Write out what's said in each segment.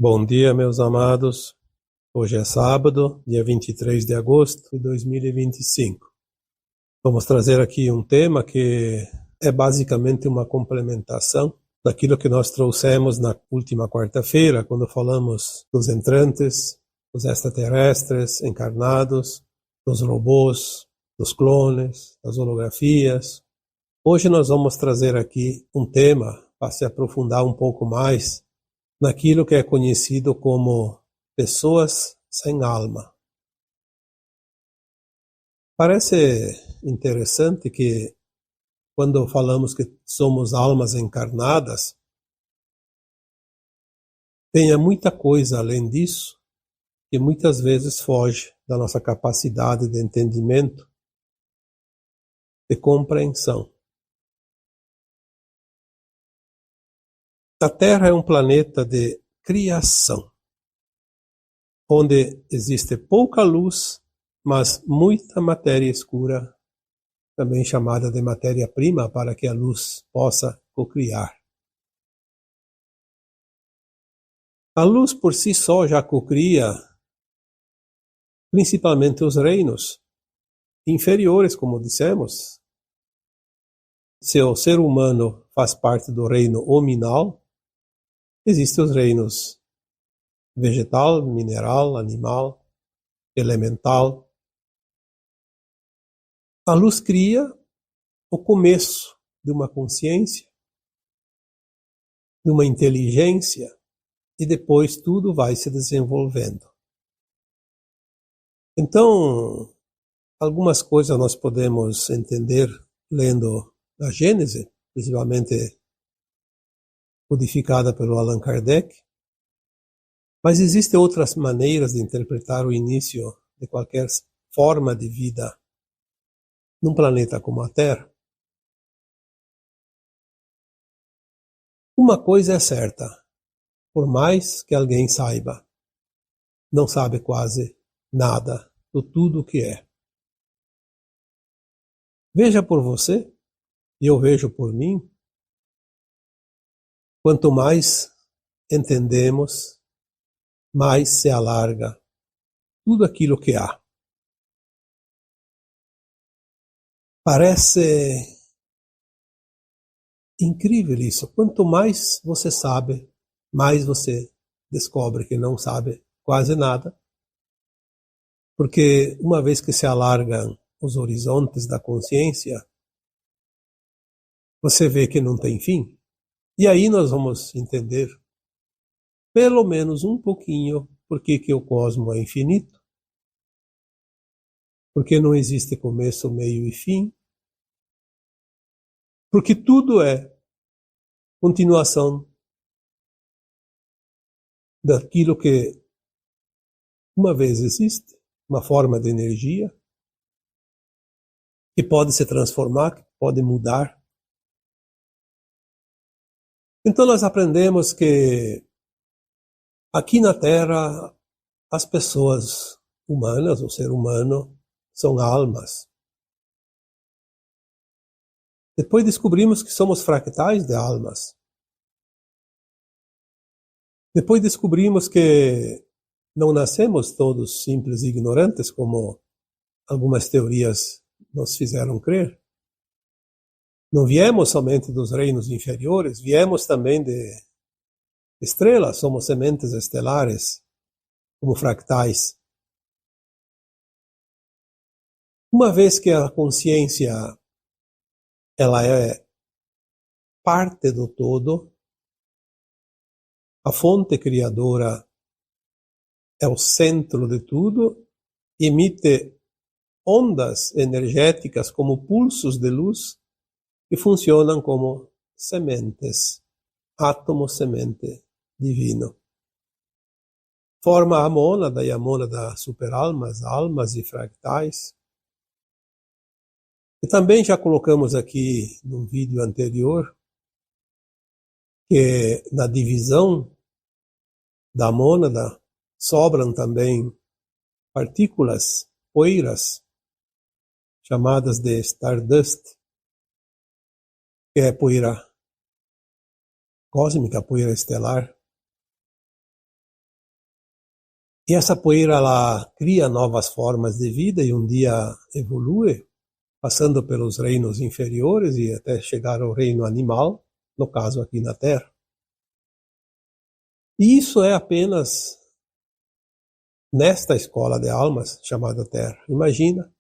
Bom dia, meus amados. Hoje é sábado, dia 23 de agosto de 2025. Vamos trazer aqui um tema que é basicamente uma complementação daquilo que nós trouxemos na última quarta-feira, quando falamos dos entrantes, dos extraterrestres encarnados, dos robôs, dos clones, das holografias. Hoje nós vamos trazer aqui um tema para se aprofundar um pouco mais naquilo que é conhecido como pessoas sem alma. Parece interessante que, quando falamos que somos almas encarnadas, tenha muita coisa além disso que muitas vezes foge da nossa capacidade de entendimento, de compreensão. A Terra é um planeta de criação, onde existe pouca luz, mas muita matéria escura, também chamada de matéria-prima, para que a luz possa cocriar. A luz por si só já cocria principalmente os reinos inferiores, como dissemos. Se o ser humano faz parte do reino hominal, existem os reinos vegetal, mineral, animal, elemental. A luz cria o começo de uma consciência, de uma inteligência, e depois tudo vai se desenvolvendo. Então, algumas coisas nós podemos entender lendo a Gênese, principalmente codificada pelo Allan Kardec, mas existem outras maneiras de interpretar o início de qualquer forma de vida num planeta como a Terra. Uma coisa é certa: por mais que alguém saiba, não sabe quase nada do tudo que é. Veja por você, e eu vejo por mim, quanto mais entendemos, mais se alarga tudo aquilo que há. Parece incrível isso. Quanto mais você sabe, mais você descobre que não sabe quase nada, porque uma vez que se alargam os horizontes da consciência, você vê que não tem fim. E aí nós vamos entender, pelo menos um pouquinho, por que o cosmos é infinito, porque não existe começo, meio e fim, porque tudo é continuação daquilo que uma vez existe, uma forma de energia, que pode se transformar, que pode mudar. Então nós aprendemos que aqui na Terra as pessoas humanas, o ser humano, são almas. Depois descobrimos que somos fractais de almas. Depois descobrimos que não nascemos todos simples e ignorantes, como algumas teorias nos fizeram crer. Não viemos somente dos reinos inferiores, viemos também de estrelas, somos sementes estelares, como fractais. Uma vez que a consciência ela é parte do todo, a fonte criadora é o centro de tudo, emite ondas energéticas como pulsos de luz que funcionam como sementes, átomo semente divino. Forma a mônada, e a mônada superalmas, almas e fractais. E também já colocamos aqui num vídeo anterior que na divisão da mônada sobram também partículas, poeiras, chamadas de Stardust, que é poeira cósmica, poeira estelar. E essa poeira ela cria novas formas de vida e um dia evolui, passando pelos reinos inferiores e até chegar ao reino animal, no caso aqui na Terra. E isso é apenas nesta escola de almas chamada Terra. Imagina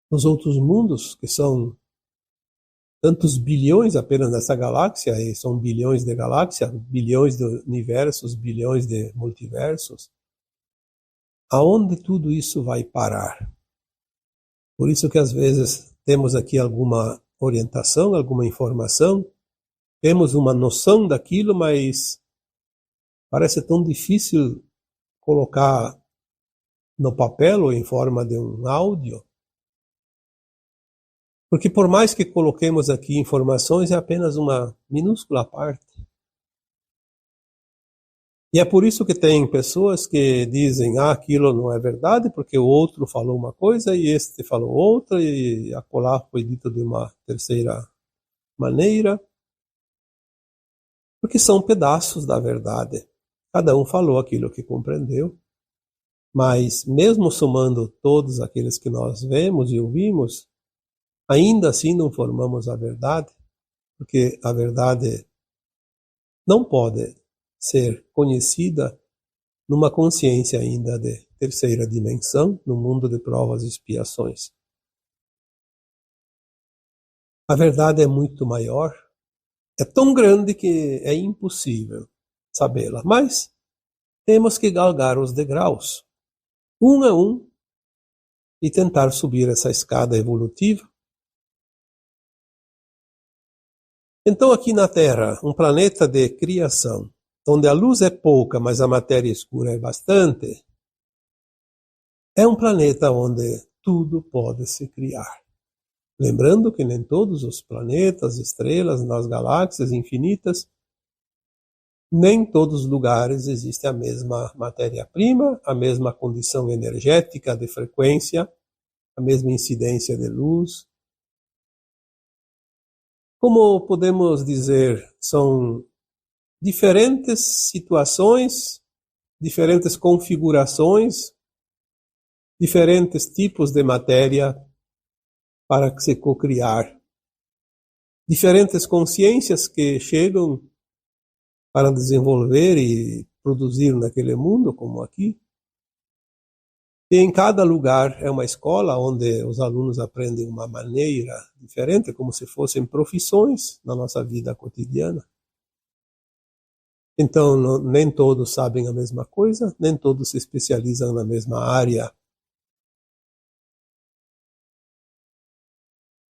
nos outros mundos, que são tantos bilhões apenas nessa galáxia, e são bilhões de galáxias, bilhões de universos, bilhões de multiversos. Aonde tudo isso vai parar? Por isso que às vezes temos aqui alguma orientação, alguma informação, temos uma noção daquilo, mas parece tão difícil colocar no papel ou em forma de um áudio. Porque por mais que coloquemos aqui informações, é apenas uma minúscula parte. E é por isso que tem pessoas que dizem, aquilo não é verdade, porque o outro falou uma coisa e este falou outra, e acolá foi dito de uma terceira maneira. Porque são pedaços da verdade. Cada um falou aquilo que compreendeu. Mas mesmo somando todos aqueles que nós vemos e ouvimos, ainda assim não formamos a verdade, porque a verdade não pode ser conhecida numa consciência ainda de terceira dimensão, no mundo de provas e expiações. A verdade é muito maior, é tão grande que é impossível sabê-la, mas temos que galgar os degraus, um a um, e tentar subir essa escada evolutiva. Então aqui na Terra, um planeta de criação, onde a luz é pouca, mas a matéria escura é bastante, é um planeta onde tudo pode se criar. Lembrando que nem todos os planetas, estrelas, nas galáxias infinitas, nem em todos os lugares existe a mesma matéria-prima, a mesma condição energética de frequência, a mesma incidência de luz. Como podemos dizer, são diferentes situações, diferentes configurações, diferentes tipos de matéria para se cocriar. Diferentes consciências que chegam para desenvolver e produzir naquele mundo, como aqui. E em cada lugar é uma escola onde os alunos aprendem uma maneira diferente, como se fossem profissões na nossa vida cotidiana. Então, nem todos sabem a mesma coisa, nem todos se especializam na mesma área.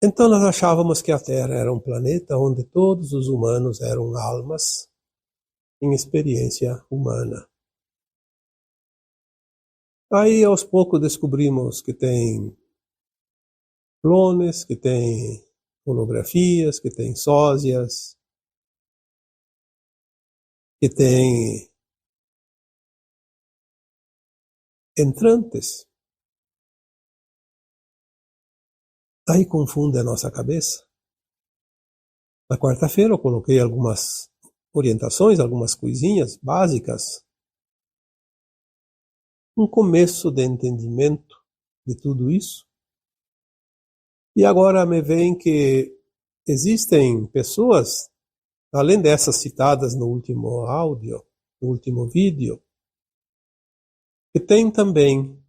Então, nós achávamos que a Terra era um planeta onde todos os humanos eram almas em experiência humana. Aí, aos poucos, descobrimos que tem clones, que tem holografias, que tem sósias, que tem entrantes. Aí confunde a nossa cabeça. Na quarta-feira eu coloquei algumas orientações, algumas coisinhas básicas. Um começo de entendimento de tudo isso. E agora me vem que existem pessoas, além dessas citadas no último áudio, no último vídeo, que têm também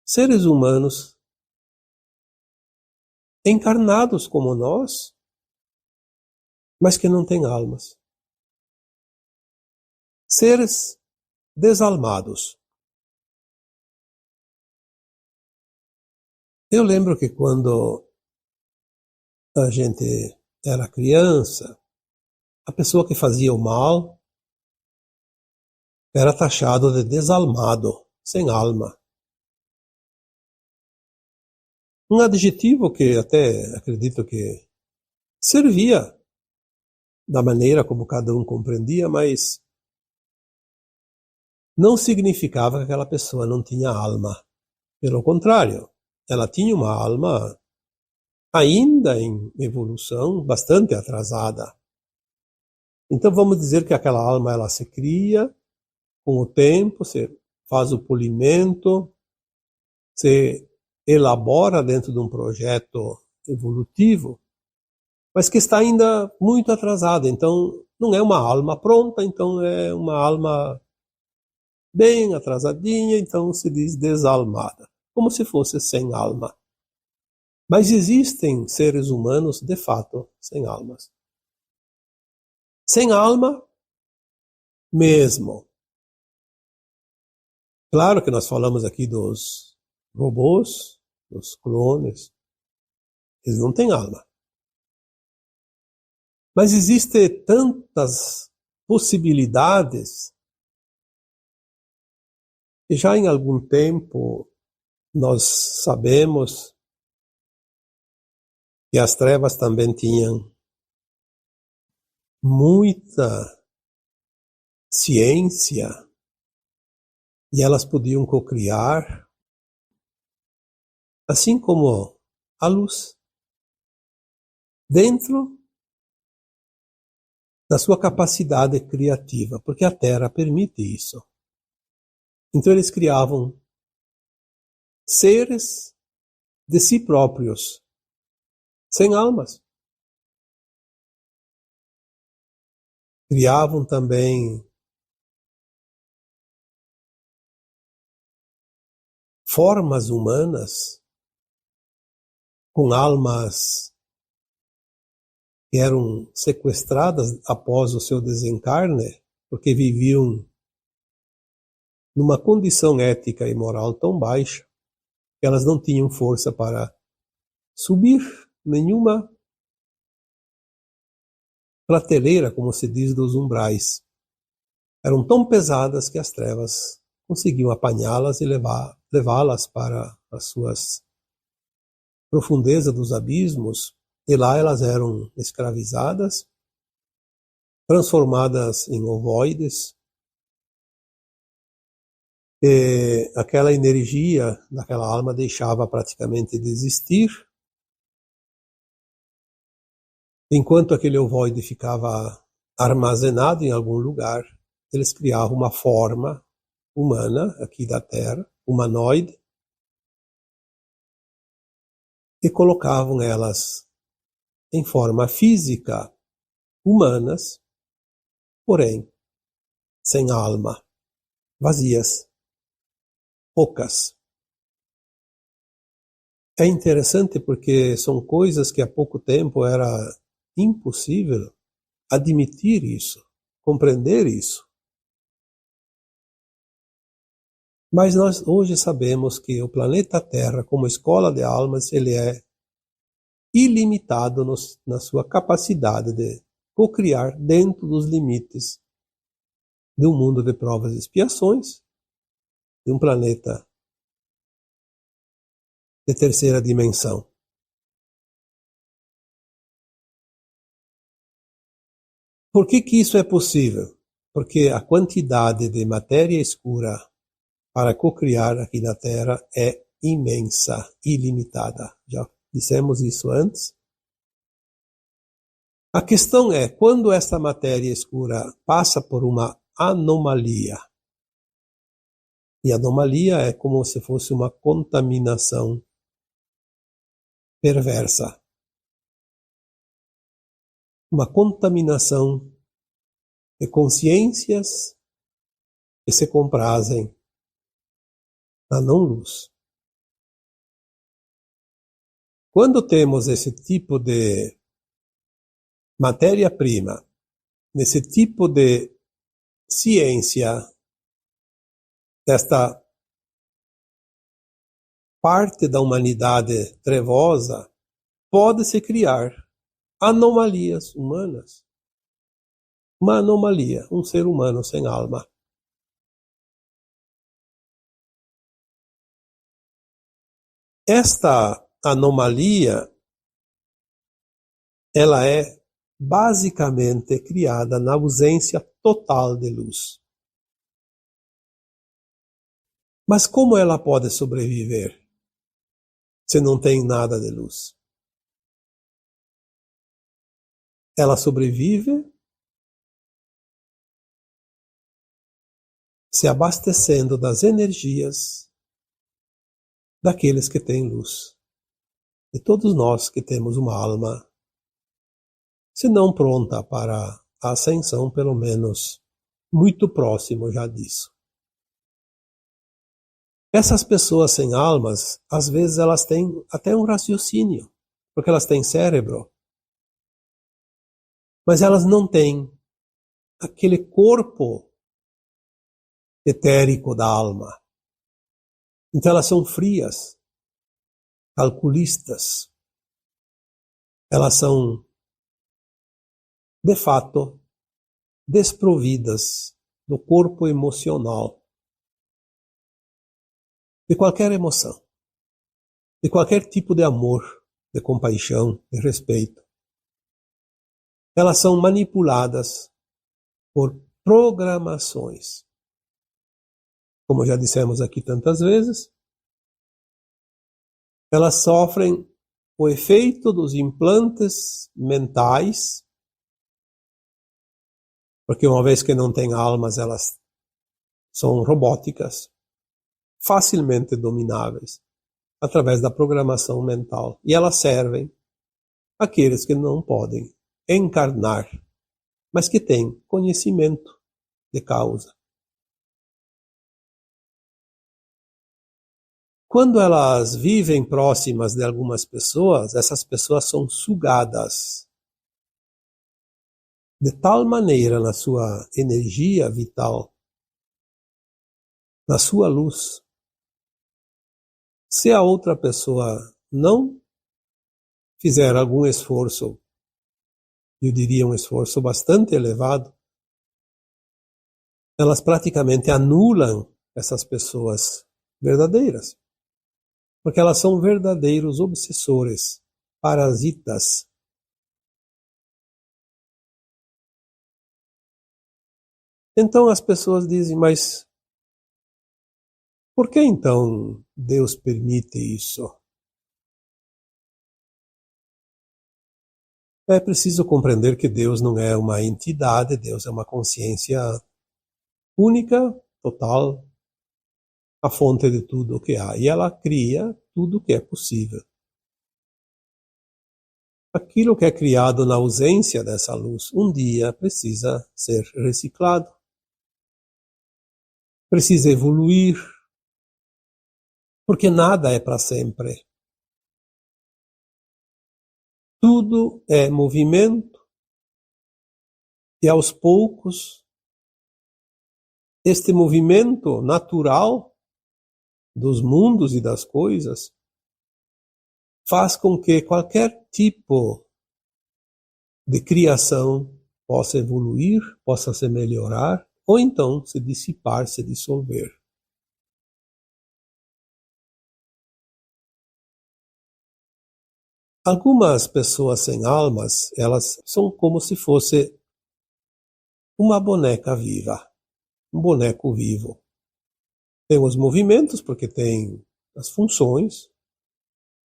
seres humanos encarnados como nós, mas que não têm almas. Seres desalmados. Eu lembro que quando a gente era criança, a pessoa que fazia o mal era taxado de desalmado, sem alma. Um adjetivo que até acredito que servia da maneira como cada um compreendia, mas não significava que aquela pessoa não tinha alma. Pelo contrário, ela tinha uma alma ainda em evolução, bastante atrasada. Então vamos dizer que aquela alma ela se cria com o tempo, você faz o polimento, você elabora dentro de um projeto evolutivo, mas que está ainda muito atrasada. Então, não é uma alma pronta, então é uma alma bem atrasadinha, então se diz desalmada, como se fosse sem alma. Mas existem seres humanos, de fato, sem almas. Sem alma mesmo. Claro que nós falamos aqui dos robôs, dos clones, eles não têm alma. Mas existem tantas possibilidades que já em algum tempo nós sabemos que as trevas também tinham muita ciência e elas podiam cocriar, assim como a luz, dentro da sua capacidade criativa, porque a Terra permite isso. Então eles criavam seres de si próprios, sem almas. Criavam também formas humanas com almas que eram sequestradas após o seu desencarne, porque viviam numa condição ética e moral tão baixa que elas não tinham força para subir nenhuma prateleira, como se diz, dos umbrais. Eram tão pesadas que as trevas conseguiam apanhá-las e levá-las para as suas profundezas dos abismos, e lá elas eram escravizadas, transformadas em ovoides, e aquela energia daquela alma deixava praticamente de existir, enquanto aquele ovoide ficava armazenado em algum lugar, eles criavam uma forma humana aqui da Terra, humanoide, e colocavam elas em forma física humanas, porém sem alma, vazias, ocas. É interessante porque são coisas que há pouco tempo era impossível admitir isso, compreender isso. Mas nós hoje sabemos que o planeta Terra, como escola de almas, ele é ilimitado na sua capacidade de cocriar dentro dos limites de um mundo de provas e expiações, de um planeta de terceira dimensão. Por que isso é possível? Porque a quantidade de matéria escura para cocriar aqui na Terra é imensa, ilimitada. Já dissemos isso antes. A questão é, quando esta matéria escura passa por uma anomalia, e anomalia é como se fosse uma contaminação perversa, uma contaminação de consciências que se comprazem na não-luz. Quando temos esse tipo de matéria-prima, nesse tipo de ciência, desta parte da humanidade trevosa, pode-se criar anomalias humanas. Uma anomalia, um ser humano sem alma. Esta anomalia, ela é basicamente criada na ausência total de luz. Mas como ela pode sobreviver se não tem nada de luz? Ela sobrevive se abastecendo das energias daqueles que têm luz. De todos nós que temos uma alma, se não pronta para a ascensão, pelo menos muito próximo já disso. Essas pessoas sem almas, às vezes elas têm até um raciocínio, porque elas têm cérebro, mas elas não têm aquele corpo etérico da alma. Então elas são frias, calculistas. Elas são, de fato, desprovidas do corpo emocional, de qualquer emoção, de qualquer tipo de amor, de compaixão, de respeito. Elas são manipuladas por programações. Como já dissemos aqui tantas vezes, elas sofrem o efeito dos implantes mentais, porque uma vez que não têm almas, elas são robóticas, facilmente domináveis, através da programação mental. E elas servem àqueles que não podem encarnar, mas que têm conhecimento de causa. Quando elas vivem próximas de algumas pessoas, essas pessoas são sugadas de tal maneira na sua energia vital, na sua luz. Se a outra pessoa não fizer algum esforço, eu diria um esforço bastante elevado, elas praticamente anulam essas pessoas verdadeiras. Porque elas são verdadeiros obsessores, parasitas. Então as pessoas dizem, mas por que então Deus permite isso? É preciso compreender que Deus não é uma entidade, Deus é uma consciência única, total, a fonte de tudo o que há. E ela cria tudo o que é possível. Aquilo que é criado na ausência dessa luz, um dia precisa ser reciclado. Precisa evoluir. Porque nada é para sempre. Tudo é movimento. E aos poucos, este movimento natural dos mundos e das coisas faz com que qualquer tipo de criação possa evoluir, possa se melhorar, ou então se dissipar, se dissolver. Algumas pessoas sem almas, elas são como se fosse uma boneca viva, um boneco vivo. Tem os movimentos, porque tem as funções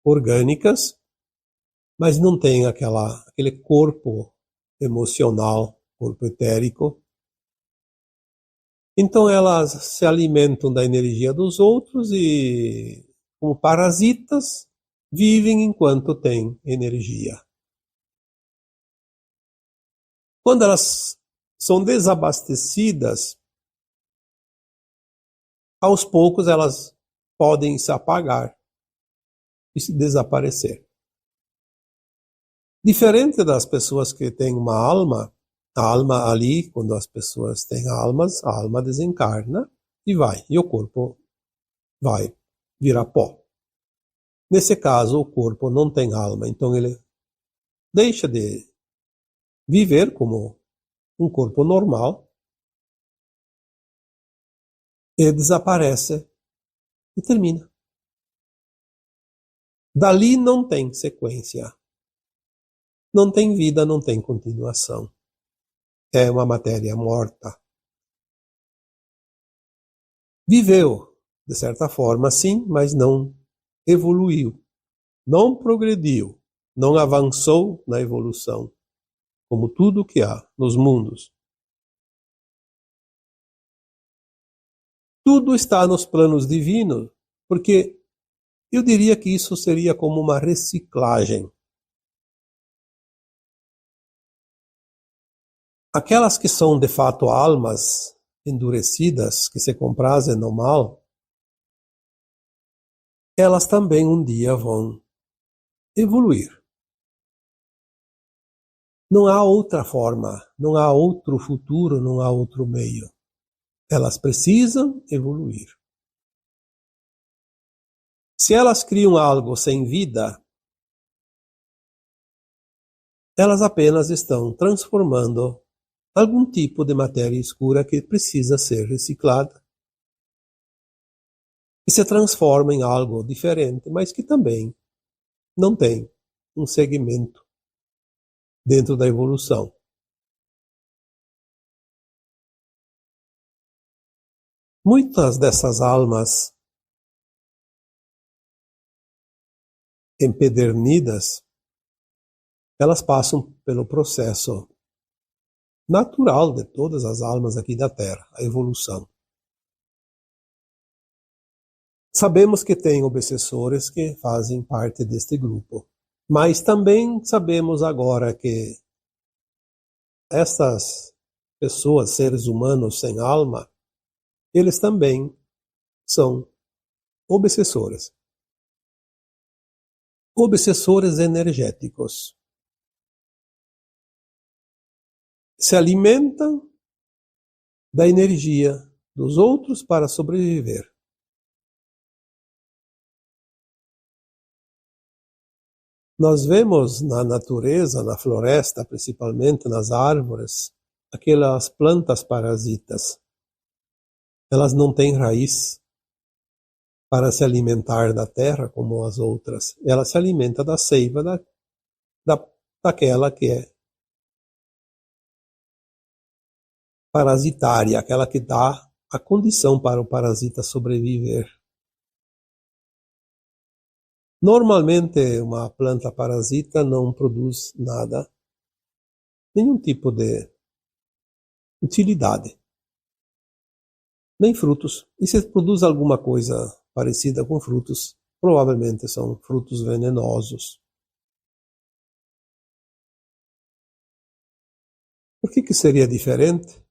orgânicas, mas não tem aquele corpo emocional, corpo etérico. Então elas se alimentam da energia dos outros e, como parasitas, vivem enquanto têm energia. Quando elas são desabastecidas, aos poucos elas podem se apagar e se desaparecer. Diferente das pessoas que têm uma alma, a alma ali, quando as pessoas têm almas, a alma desencarna e vai, e o corpo vai virar pó. Nesse caso, o corpo não tem alma, então ele deixa de viver como um corpo normal e desaparece e termina. Dali não tem sequência. Não tem vida, não tem continuação. É uma matéria morta. Viveu, de certa forma, sim, mas não evoluiu. Não progrediu. Não avançou na evolução. Como tudo que há nos mundos. Tudo está nos planos divinos, porque eu diria que isso seria como uma reciclagem. Aquelas que são de fato almas endurecidas, que se comprazem no mal, elas também um dia vão evoluir. Não há outra forma, não há outro futuro, não há outro meio. Elas precisam evoluir. Se elas criam algo sem vida, elas apenas estão transformando algum tipo de matéria escura que precisa ser reciclada e se transforma em algo diferente, mas que também não tem um segmento dentro da evolução. Muitas dessas almas empedernidas, elas passam pelo processo natural de todas as almas aqui da Terra, a evolução. Sabemos que tem obsessores que fazem parte deste grupo, mas também sabemos agora que essas pessoas, seres humanos sem alma, eles também são obsessores. Obsessores energéticos. Se alimentam da energia dos outros para sobreviver. Nós vemos na natureza, na floresta, principalmente nas árvores, aquelas plantas parasitas. Elas não têm raiz para se alimentar da terra como as outras. Ela se alimenta da seiva daquela que é parasitária, aquela que dá a condição para o parasita sobreviver. Normalmente, uma planta parasita não produz nada, nenhum tipo de utilidade, nem frutos. E se produz alguma coisa parecida com frutos, provavelmente são frutos venenosos. Por que seria diferente?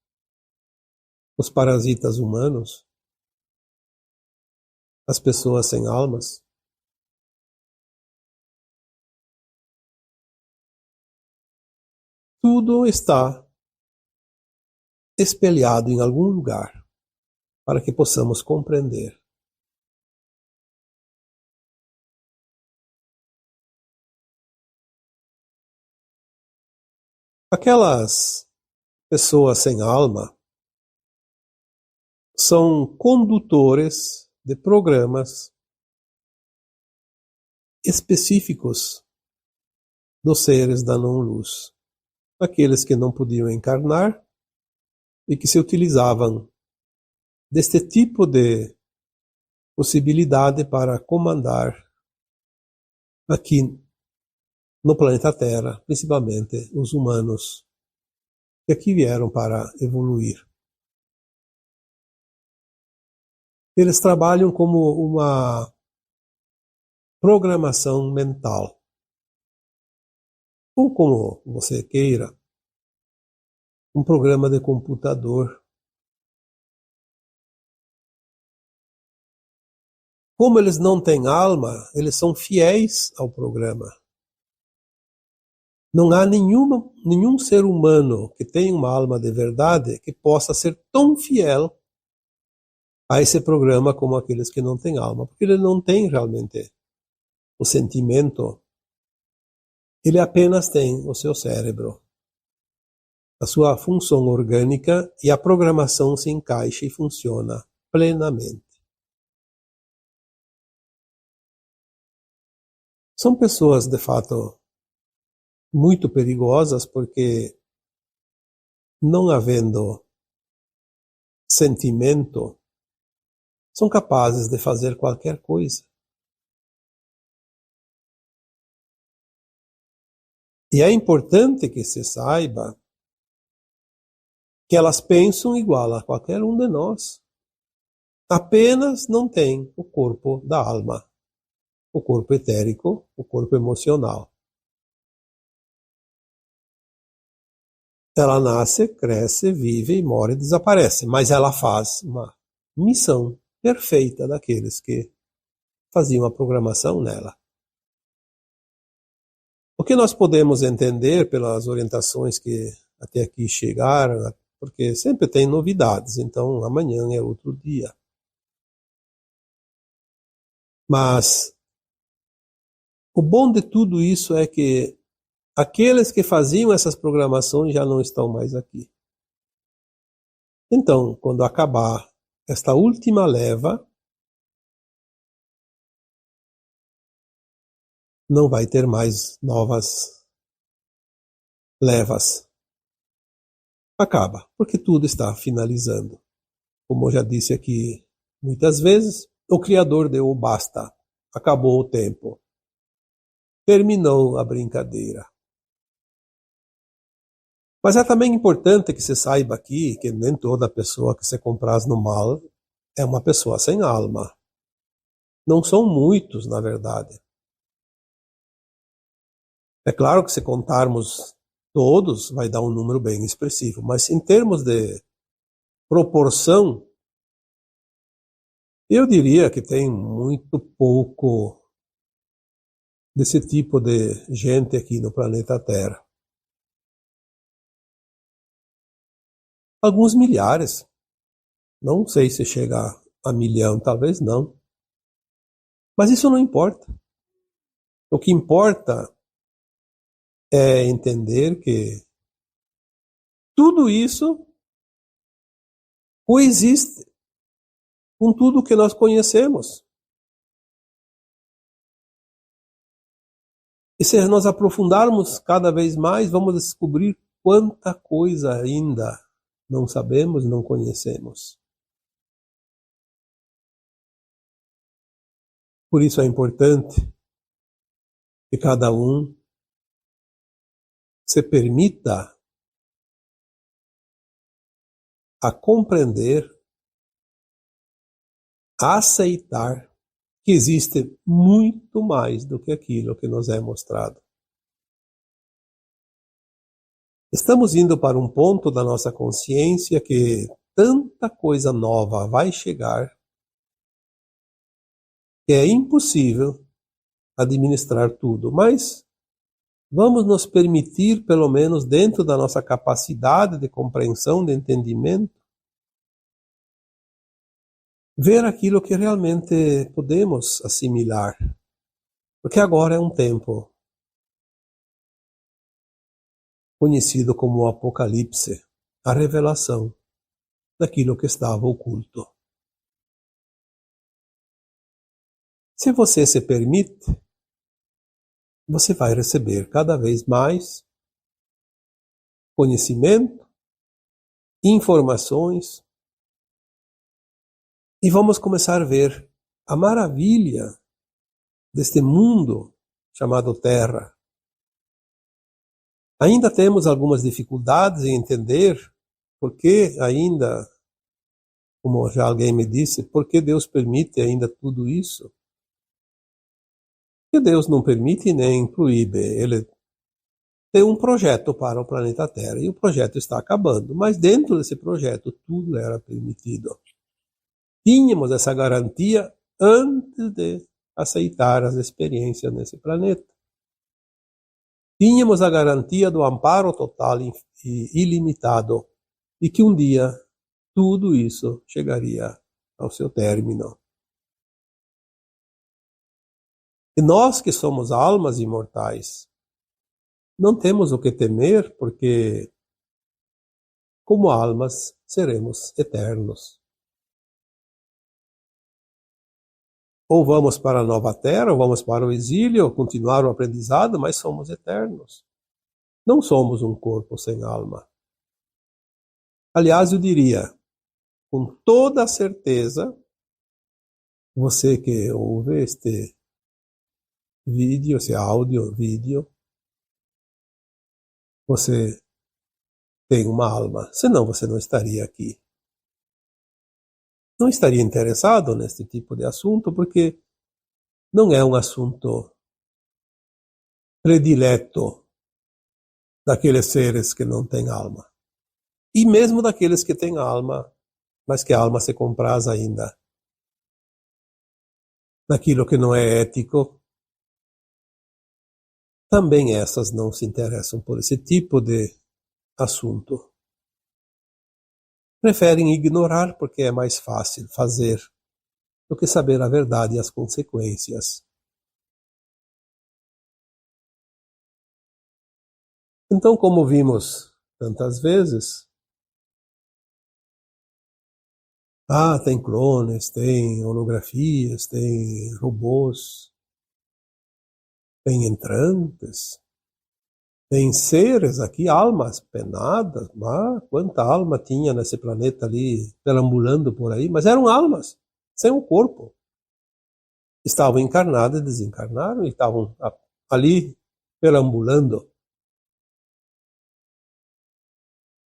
Os parasitas humanos, as pessoas sem almas, tudo está espelhado em algum lugar para que possamos compreender. Aquelas pessoas sem alma são condutores de programas específicos dos seres da não-luz. Aqueles que não podiam encarnar e que se utilizavam deste tipo de possibilidade para comandar aqui no planeta Terra, principalmente os humanos que aqui vieram para evoluir. Eles trabalham como uma programação mental, ou como você queira, um programa de computador. Como eles não têm alma, eles são fiéis ao programa. Não há nenhum ser humano que tenha uma alma de verdade que possa ser tão fiel a esse programa como aqueles que não têm alma, porque ele não tem realmente o sentimento, ele apenas tem o seu cérebro, a sua função orgânica, e a programação se encaixa e funciona plenamente. São pessoas, de fato, muito perigosas, porque não havendo sentimento, são capazes de fazer qualquer coisa. E é importante que se saiba que elas pensam igual a qualquer um de nós. Apenas não tem o corpo da alma, o corpo etérico, o corpo emocional. Ela nasce, cresce, vive, morre e desaparece, mas ela faz uma missão perfeita daqueles que faziam a programação nela. O que nós podemos entender pelas orientações que até aqui chegaram, porque sempre tem novidades, então amanhã é outro dia. Mas o bom de tudo isso é que aqueles que faziam essas programações já não estão mais aqui. Então, quando acabar esta última leva, não vai ter mais novas levas. Acaba, porque tudo está finalizando. Como eu já disse aqui muitas vezes, o Criador deu o basta. Acabou o tempo. Terminou a brincadeira. Mas é também importante que você saiba aqui que nem toda pessoa que você compraz no mal é uma pessoa sem alma. Não são muitos, na verdade. É claro que se contarmos todos, vai dar um número bem expressivo, mas em termos de proporção, eu diria que tem muito pouco desse tipo de gente aqui no planeta Terra. Alguns milhares, não sei se chega a milhão, talvez não. Mas isso não importa. O que importa é entender que tudo isso coexiste com tudo que nós conhecemos. E se nós aprofundarmos cada vez mais, vamos descobrir quanta coisa ainda não sabemos, não conhecemos. Por isso é importante que cada um se permita a compreender, a aceitar que existe muito mais do que aquilo que nos é mostrado. Estamos indo para um ponto da nossa consciência que tanta coisa nova vai chegar que é impossível administrar tudo, mas vamos nos permitir, pelo menos dentro da nossa capacidade de compreensão, de entendimento, ver aquilo que realmente podemos assimilar. Porque agora é um tempo conhecido como o Apocalipse, a revelação daquilo que estava oculto. Se você se permite, você vai receber cada vez mais conhecimento, informações, e vamos começar a ver a maravilha deste mundo chamado Terra. Ainda temos algumas dificuldades em entender por que ainda, como já alguém me disse, por que Deus permite ainda tudo isso? Porque Deus não permite nem proíbe. Ele tem um projeto para o planeta Terra e o projeto está acabando. Mas dentro desse projeto tudo era permitido. Tínhamos essa garantia antes de aceitar as experiências nesse planeta. Tínhamos a garantia do amparo total e ilimitado e que um dia tudo isso chegaria ao seu término. E nós que somos almas imortais, não temos o que temer, porque como almas seremos eternos. Ou vamos para a nova terra, ou vamos para o exílio, ou continuar o aprendizado, mas somos eternos. Não somos um corpo sem alma. Aliás, eu diria, com toda certeza, você que ouve este vídeo, esse áudio, vídeo, você tem uma alma, senão você não estaria aqui. não estaria interessado neste tipo de assunto, porque não é um assunto predileto daqueles seres que não têm alma. E mesmo daqueles que têm alma, mas que a alma se compraz ainda naquilo que não é ético, também essas não se interessam por esse tipo de assunto. Preferem ignorar porque é mais fácil fazer do que saber a verdade e as consequências. Então, como vimos tantas vezes, tem clones, tem holografias, tem robôs, tem entrantes, tem seres aqui, almas penadas. Quanta alma tinha nesse planeta ali, perambulando por aí, mas eram almas, sem um corpo. Estavam encarnadas e desencarnaram e estavam ali perambulando.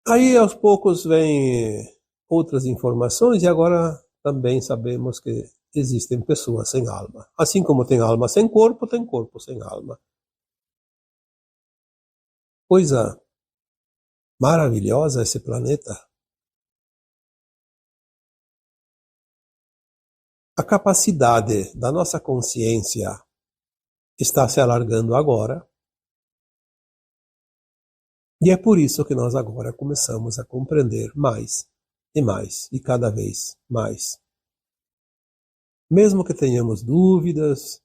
Aí aos poucos vem outras informações e agora também sabemos que existem pessoas sem alma. Assim como tem alma sem corpo, tem corpo sem alma. Coisa maravilhosa esse planeta. A capacidade da nossa consciência está se alargando agora. E é por isso que nós agora começamos a compreender mais e mais e cada vez mais. Mesmo que tenhamos dúvidas,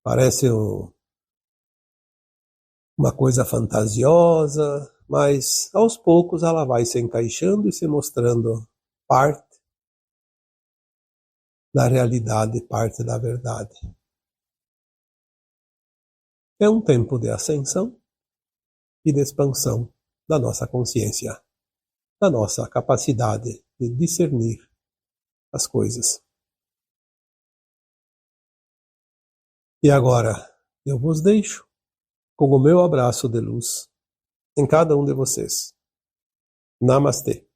parece uma coisa fantasiosa, mas aos poucos ela vai se encaixando e se mostrando parte da realidade, parte da verdade. É um tempo de ascensão e de expansão da nossa consciência, da nossa capacidade de discernir as coisas. E agora eu vos deixo com o meu abraço de luz em cada um de vocês. Namastê.